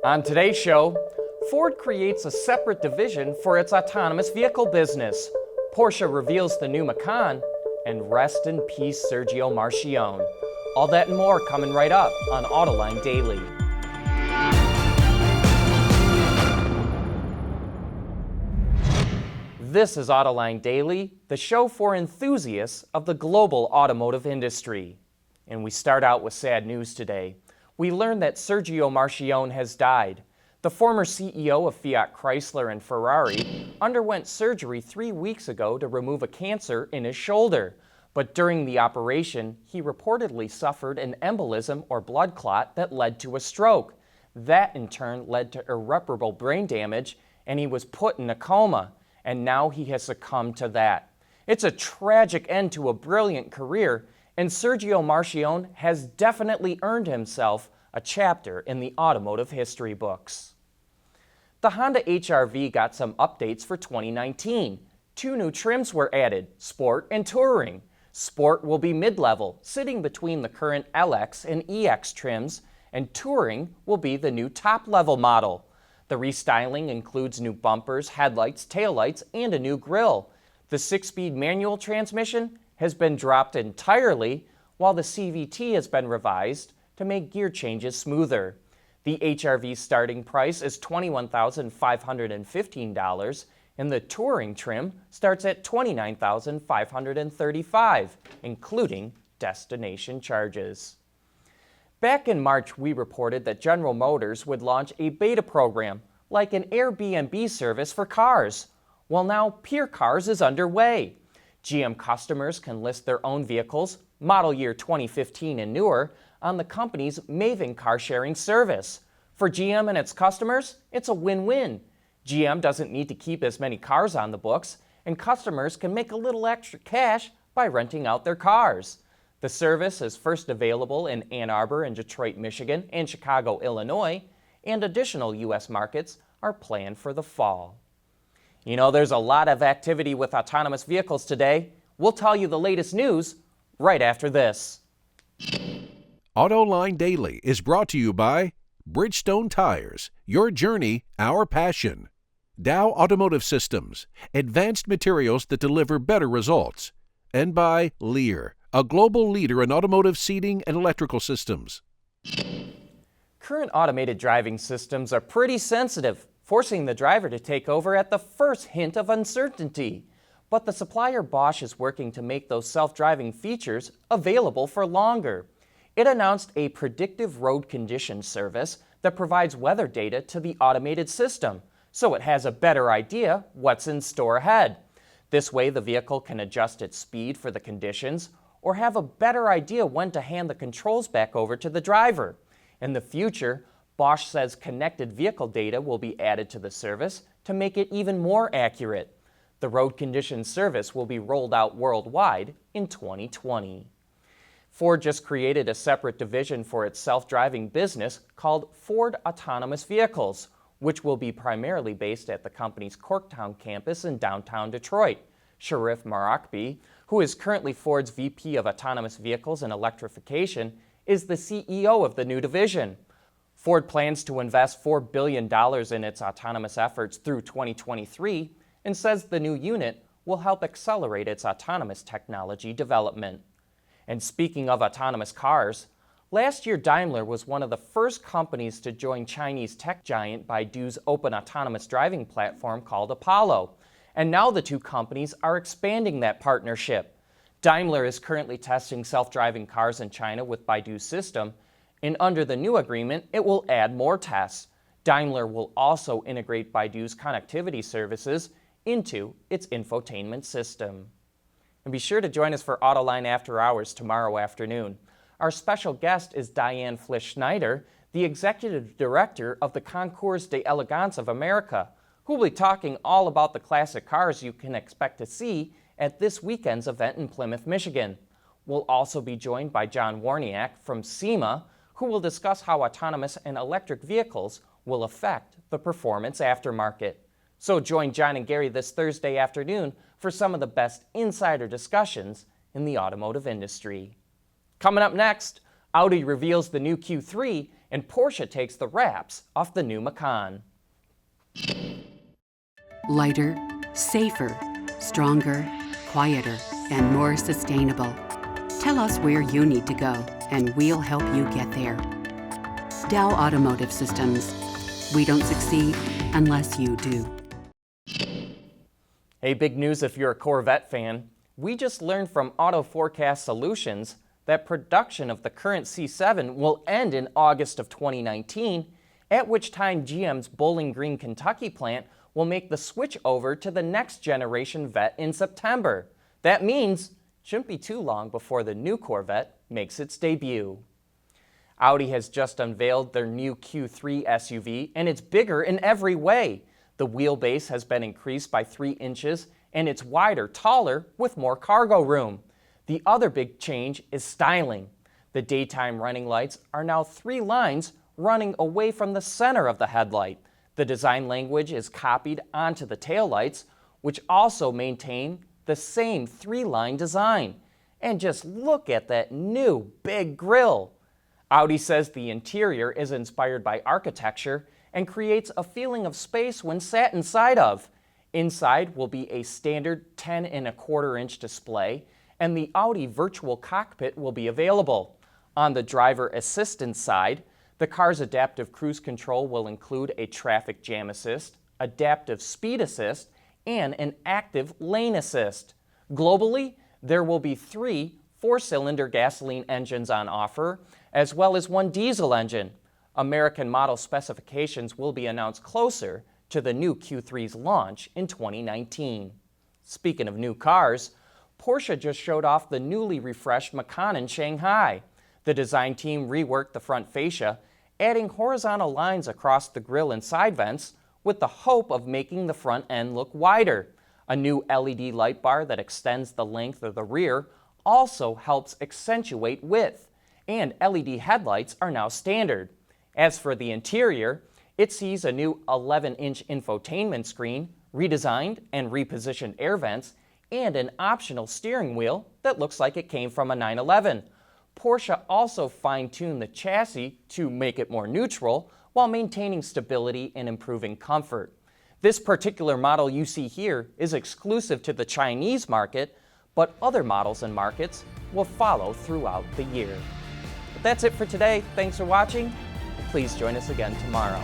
On today's show, Ford creates a separate division for its autonomous vehicle business. Porsche reveals the new Macan, and rest in peace Sergio Marchionne. All that and more coming right up on Autoline Daily. This is Autoline Daily, the show for enthusiasts of the global automotive industry. And we start out with sad news today. We learned that Sergio Marchionne has died. The former CEO of Fiat Chrysler and Ferrari underwent surgery 3 weeks ago to remove a cancer in his shoulder. But during the operation, he reportedly suffered an embolism or blood clot that led to a stroke. That in turn led to irreparable brain damage, and he was put in a coma. And now he has succumbed to that. It's a tragic end to a brilliant career, and Sergio Marchionne has definitely earned himself a chapter in the automotive history books. The Honda HR-V got some updates for 2019. 2 new trims were added, Sport and Touring. Sport will be mid-level, sitting between the current LX and EX trims, and Touring will be the new top-level model. The restyling includes new bumpers, headlights, taillights, and a new grille. The 6-speed manual transmission has been dropped entirely, while the CVT has been revised to make gear changes smoother. The HR-V starting price is $21,515, and the Touring trim starts at $29,535, including destination charges. Back in March, we reported that General Motors would launch a beta program, like an Airbnb service for cars. Well, now Peer Cars is underway. GM customers can list their own vehicles, model year 2015 and newer, on the company's Maven car-sharing service. For GM and its customers, it's a win-win. GM doesn't need to keep as many cars on the books, and customers can make a little extra cash by renting out their cars. The service is first available in Ann Arbor and Detroit, Michigan, and Chicago, Illinois, and additional U.S. markets are planned for the fall. You know, there's a lot of activity with autonomous vehicles today. We'll tell you the latest news right after this. Autoline Daily is brought to you by Bridgestone Tires, your journey, our passion. Dow Automotive Systems, advanced materials that deliver better results. And by Lear, a global leader in automotive seating and electrical systems. Current automated driving systems are pretty sensitive, forcing the driver to take over at the first hint of uncertainty. But the supplier Bosch is working to make those self-driving features available for longer. It announced a predictive road condition service that provides weather data to the automated system, so it has a better idea what's in store ahead. This way, the vehicle can adjust its speed for the conditions or have a better idea when to hand the controls back over to the driver. In the future, Bosch says connected vehicle data will be added to the service to make it even more accurate. The road condition service will be rolled out worldwide in 2020. Ford just created a separate division for its self-driving business called Ford Autonomous Vehicles, which will be primarily based at the company's Corktown campus in downtown Detroit. Sharif Marakbi, who is currently Ford's VP of Autonomous Vehicles and Electrification, is the CEO of the new division. Ford plans to invest $4 billion in its autonomous efforts through 2023 and says the new unit will help accelerate its autonomous technology development. And speaking of autonomous cars, last year Daimler was one of the first companies to join Chinese tech giant Baidu's open autonomous driving platform called Apollo. And now the two companies are expanding that partnership. Daimler is currently testing self-driving cars in China with Baidu's system, and under the new agreement, it will add more tests. Daimler will also integrate Baidu's connectivity services into its infotainment system. And be sure to join us for Autoline After Hours tomorrow afternoon. Our special guest is Diane Flisch-Schneider, the Executive Director of the Concours d'Elegance of America, who will be talking all about the classic cars you can expect to see at this weekend's event in Plymouth, Michigan. We'll also be joined by John Warniak from SEMA, who will discuss how autonomous and electric vehicles will affect the performance aftermarket. So join John and Gary this Thursday afternoon for some of the best insider discussions in the automotive industry. Coming up next, Audi reveals the new Q3 and Porsche takes the wraps off the new Macan. Lighter, safer, stronger, quieter, and more sustainable. Tell us where you need to go, and we'll help you get there. Dow Automotive Systems. We don't succeed unless you do. Hey, big news if you're a Corvette fan. We just learned from Auto Forecast Solutions that production of the current C7 will end in August of 2019, at which time GM's Bowling Green, Kentucky plant will make the switch over to the next generation Vette in September. That means it shouldn't be too long before the new Corvette makes its debut. Audi has just unveiled their new Q3 SUV, and it's bigger in every way. The wheelbase has been increased by 3 inches, and it's wider, taller, with more cargo room. The other big change is styling. The daytime running lights are now 3 lines running away from the center of the headlight. The design language is copied onto the taillights, which also maintain the same 3-line design. And just look at that new big grille. Audi says the interior is inspired by architecture and creates a feeling of space when sat inside of. Inside will be a standard 10.25-inch display, and the Audi virtual cockpit will be available. On the driver assistance side, the car's adaptive cruise control will include a traffic jam assist, adaptive speed assist, and an active lane assist. Globally, there will be 3 4-cylinder gasoline engines on offer, as well as 1 diesel engine. American model specifications will be announced closer to the new Q3's launch in 2019. Speaking of new cars, Porsche just showed off the newly refreshed Macan in Shanghai. The design team reworked the front fascia, adding horizontal lines across the grille and side vents with the hope of making the front end look wider. A new LED light bar that extends the length of the rear also helps accentuate width, and LED headlights are now standard. As for the interior, it sees a new 11-inch infotainment screen, redesigned and repositioned air vents, and an optional steering wheel that looks like it came from a 911. Porsche also fine-tuned the chassis to make it more neutral while maintaining stability and improving comfort. This particular model you see here is exclusive to the Chinese market, but other models and markets will follow throughout the year. But that's it for today. Thanks for watching. Please join us again tomorrow.